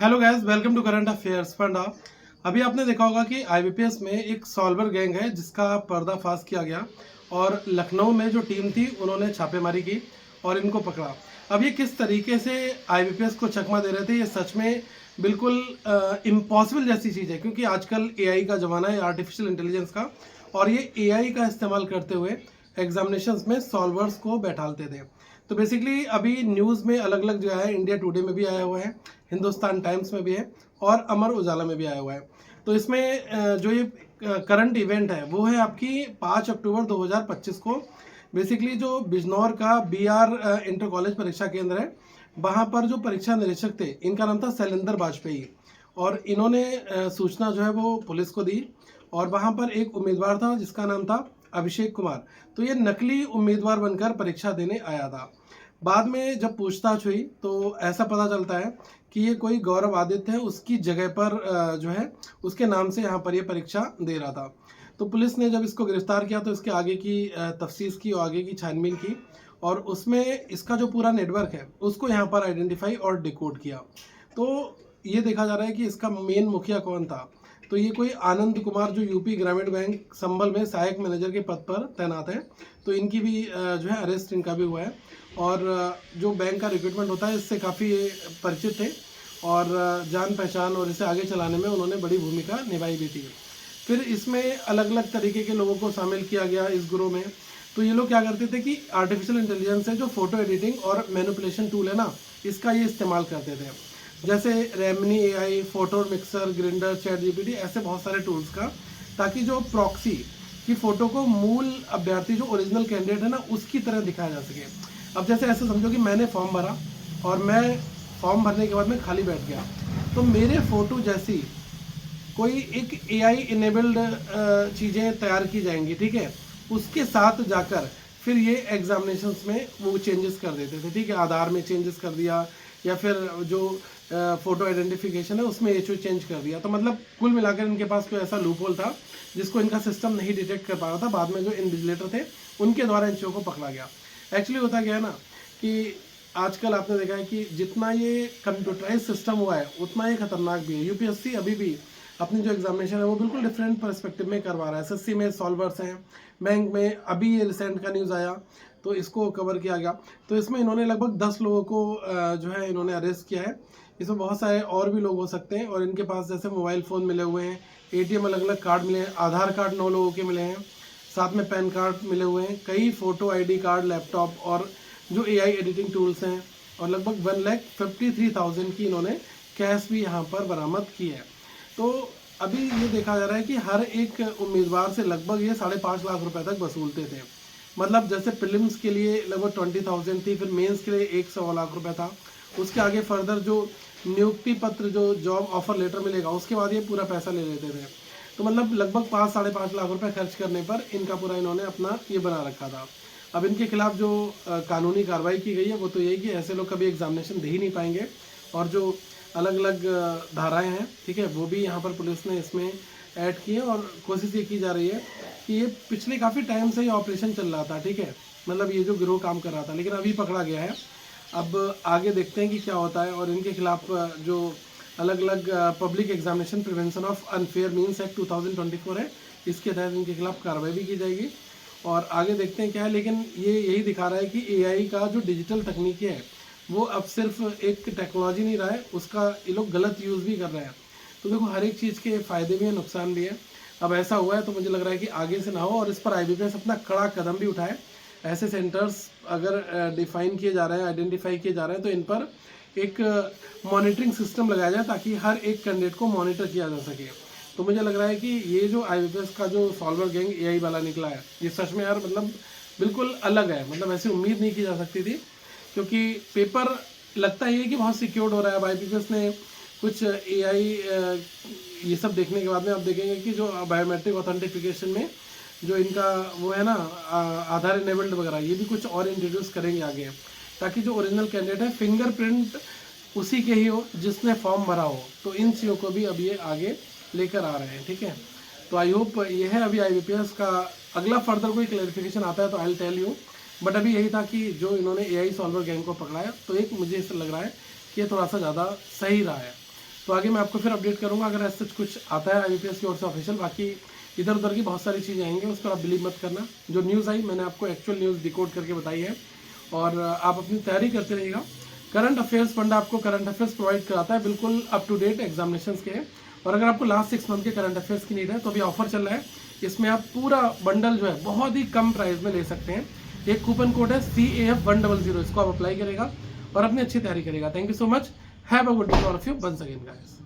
Hello guys, welcome to current affairs funda. अभी आपने देखा होगा कि आईबीपीएस में एक सॉल्वर गैंग है जिसका पर्दाफाश किया गया और लखनऊ में जो टीम थी उन्होंने छापेमारी की और इनको पकड़ा। अब ये किस तरीके से आईबीपीएस को चकमा दे रहे थे, ये सच में बिल्कुल इम्पॉसिबल जैसी चीज़ है, क्योंकि आजकल एआई का ज़माना है, आर्टिफिशियल इंटेलिजेंस का, और ये एआई का इस्तेमाल करते हुए एग्जामिनेशंस में सॉल्वर्स को बैठालते थे। तो बेसिकली अभी न्यूज़ में अलग अलग जगह है, इंडिया टुडे में भी आया हुआ है, हिंदुस्तान टाइम्स में भी है और अमर उजाला में भी आया हुआ है। तो इसमें जो ये करंट इवेंट है वो है आपकी 5 अक्टूबर 2025 को। बेसिकली जो बिजनौर का बीआर इंटर कॉलेज परीक्षा केंद्र है, वहाँ पर जो परीक्षा निरीक्षक थे, इनका नाम था शैलेंद्र वाजपेयी, और इन्होंने सूचना जो है वो पुलिस को दी, और वहाँ पर एक उम्मीदवार था जिसका नाम था अभिषेक कुमार। तो ये नकली उम्मीदवार बनकर परीक्षा देने आया था। बाद में जब पूछताछ हुई तो ऐसा पता चलता है कि ये कोई गौरव आदित्य है, उसकी जगह पर जो है उसके नाम से यहाँ पर ये परीक्षा दे रहा था। तो पुलिस ने जब इसको गिरफ्तार किया तो इसके आगे की तफ्तीश की और आगे की छानबीन की, और उसमें इसका जो पूरा नेटवर्क है उसको यहाँ पर आइडेंटिफाई और डिकोड किया। तो ये देखा जा रहा है कि इसका मेन मुखिया कौन था। तो ये कोई आनंद कुमार, जो यूपी ग्रामीण बैंक संभल में सहायक मैनेजर के पद पर तैनात है। तो इनकी भी जो है अरेस्ट इनका भी हुआ है, और जो बैंक का रिक्रूटमेंट होता है इससे काफ़ी परिचित थे, और जान पहचान और इसे आगे चलाने में उन्होंने बड़ी भूमिका निभाई भी थी। फिर इसमें अलग अलग तरीके के लोगों को शामिल किया गया इस ग्रुप में। तो ये लोग क्या करते थे कि आर्टिफिशियल इंटेलिजेंस है, जो फोटो एडिटिंग और मैनिपुलेशन टूल है ना, इसका ये इस्तेमाल करते थे। जैसे Remini AI, photo mixer, grinder, chat GPT, ऐसे बहुत सारे टूल्स का, ताकि जो प्रॉक्सी की फ़ोटो को मूल अभ्यर्थी जो ओरिजिनल कैंडिडेट है ना उसकी तरह दिखाया जा सके। अब जैसे ऐसे समझो कि मैंने फॉर्म भरा और मैं फॉर्म भरने के बाद में खाली बैठ गया, तो मेरे फ़ोटो जैसी कोई एक एआई इनेबल्ड चीज़ें तैयार की जाएंगी, ठीक है, उसके साथ जाकर फिर ये एग्जामिनेशंस में वो चेंजेस कर देते थे, ठीक है, आधार में चेंजेस कर दिया, या फिर जो फ़ोटो आइडेंटिफिकेशन है उसमें एचओ चेंज कर दिया। तो मतलब कुल मिलाकर इनके पास कोई ऐसा लूप होल था जिसको इनका सिस्टम नहीं डिटेक्ट कर पा रहा था। बाद में जो इन्विजिलेटर थे उनके द्वारा इन चीज़ों को पकड़ा गया। एक्चुअली होता क्या है ना कि आजकल आपने देखा है कि जितना ये कंप्यूटराइज सिस्टम हुआ है उतना ही खतरनाक भी है। यूपीएससी अभी भी अपनी जो एग्जामिनेशन है वो बिल्कुल डिफरेंट पर्सपेक्टिव में करवा रहा है। एसएससी में सॉल्वर्स हैं, बैंक में अभी ये रिसेंट का न्यूज़ आया तो इसको कवर किया गया। तो इसमें इन्होंने लगभग 10 लोगों को जो है इन्होंने अरेस्ट किया है। इसमें बहुत सारे और भी लोग हो सकते हैं, और इनके पास जैसे मोबाइल फ़ोन मिले हुए हैं, एटीएम अलग अलग कार्ड मिले हैं, आधार कार्ड 9 लोगों के मिले हैं, साथ में पैन कार्ड मिले हुए हैं, कई फ़ोटो आईडी कार्ड, लैपटॉप और जो एआई एडिटिंग टूल्स हैं, और लगभग 1,53,000 की इन्होंने कैश भी यहाँ पर बरामद की है। तो अभी ये देखा जा रहा है कि हर एक उम्मीदवार से लगभग ये 5.5 लाख रुपए तक वसूलते थे। मतलब जैसे प्रीलिम्स के लिए लगभग 20,000 थी, फिर मेंस के लिए 1 लाख रुपए था, उसके आगे फर्दर जो नियुक्ति पत्र, जो जॉब ऑफर लेटर मिलेगा, उसके बाद ये पूरा पैसा ले लेते थे। तो मतलब लगभग 5-5.5 लाख रुपए खर्च करने पर इनका पूरा इन्होंने अपना ये बना रखा था। अब इनके खिलाफ जो कानूनी कार्रवाई की गई है वो तो यही कि ऐसे लोग कभी एग्जामिनेशन दे ही नहीं पाएंगे, और जो अलग अलग धाराएं हैं, ठीक है, वो भी यहाँ पर पुलिस ने इसमें ऐड की है। और कोशिश ये की जा रही है कि ये पिछले काफ़ी टाइम से ये ऑपरेशन चल रहा था, ठीक है, मतलब ये जो गिरोह काम कर रहा था, लेकिन अभी पकड़ा गया है। अब आगे देखते हैं कि क्या होता है। और इनके खिलाफ जो अलग अलग public examination prevention of unfair means act 2024 है, इसके तहत इनके खिलाफ कार्रवाई भी की जाएगी, और आगे देखते हैं क्या है। लेकिन ये यही दिखा रहा है कि एआई का जो डिजिटल तकनीकी है वो अब सिर्फ एक टेक्नोलॉजी नहीं रहा है, उसका ये लोग गलत यूज़ भी कर रहे हैं। तो देखो, हर एक चीज़ के फ़ायदे भी हैं, नुकसान भी है। अब ऐसा हुआ है तो मुझे लग रहा है कि आगे से ना हो, और इस पर आईबीपीएस अपना कड़ा कदम भी उठाए। ऐसे सेंटर्स अगर डिफाइन किए जा रहे हैं, आइडेंटिफाई किए जा रहे हैं, तो इन पर एक मॉनिटरिंग सिस्टम लगाया जाए ताकि हर एक कैंडिडेट को मॉनिटर किया जा सके। तो मुझे लग रहा है कि ये जो आईबीपीएस का जो सॉल्वर गैंग एआई वाला निकला है, ये सच में यार मतलब बिल्कुल अलग है। मतलब ऐसी उम्मीद नहीं की जा सकती थी, क्योंकि पेपर लगता ही है कि बहुत सिक्योर्ड हो रहा है। अब आईबीपीएस ने कुछ एआई ये सब देखने के बाद में आप देखेंगे कि जो बायोमेट्रिक ऑथेंटिफिकेशन में जो इनका वो है ना, आधार इनेबल्ड वगैरह, ये भी कुछ और इंट्रोड्यूस करेंगे आगे, ताकि जो ओरिजिनल कैंडिडेट है फिंगरप्रिंट उसी के ही हो जिसने फॉर्म भरा हो। तो इन चीज़ों को भी अब ये आगे लेकर आ रहे हैं, ठीक है। तो आई होप ये है अभी आईबीपीएस का। अगला फर्दर कोई क्लैरिफिकेशन आता है तो I will tell you, but अभी यही था कि जो इन्होंने एआई सॉल्वर गैंग को पकड़ा है, तो एक मुझे ऐसा लग रहा है कि ये थोड़ा सा ज़्यादा सही रहा है। तो आगे मैं आपको फिर अपडेट करूँगा अगर ऐसा कुछ आता है IBPS की ओर से ऑफिशियल। बाकी इधर उधर की बहुत सारी चीज़ें आएंगी, उस पर आप बिलीव मत करना। जो न्यूज़ आई मैंने आपको एक्चुअल न्यूज़ डिकोड करके बताई है, और आप अपनी तैयारी करते रहिएगा। करंट अफेयर्स फंड आपको करंट अफेयर्स प्रोवाइड कराता है बिल्कुल अप टू डेट एग्जामिनेशन के। और अगर आपको लास्ट 6 मंथ के करंट अफेयर्स की नीड है तो अभी ऑफर चल रहा है, इसमें आप पूरा बंडल जो है बहुत ही कम प्राइस में ले सकते हैं। एक कूपन कोड है CAF100, इसको आप अप्लाई करेगा और अपनी अच्छी तैयारी करेगा। Thank you so much, have a good day all of you, once again guys.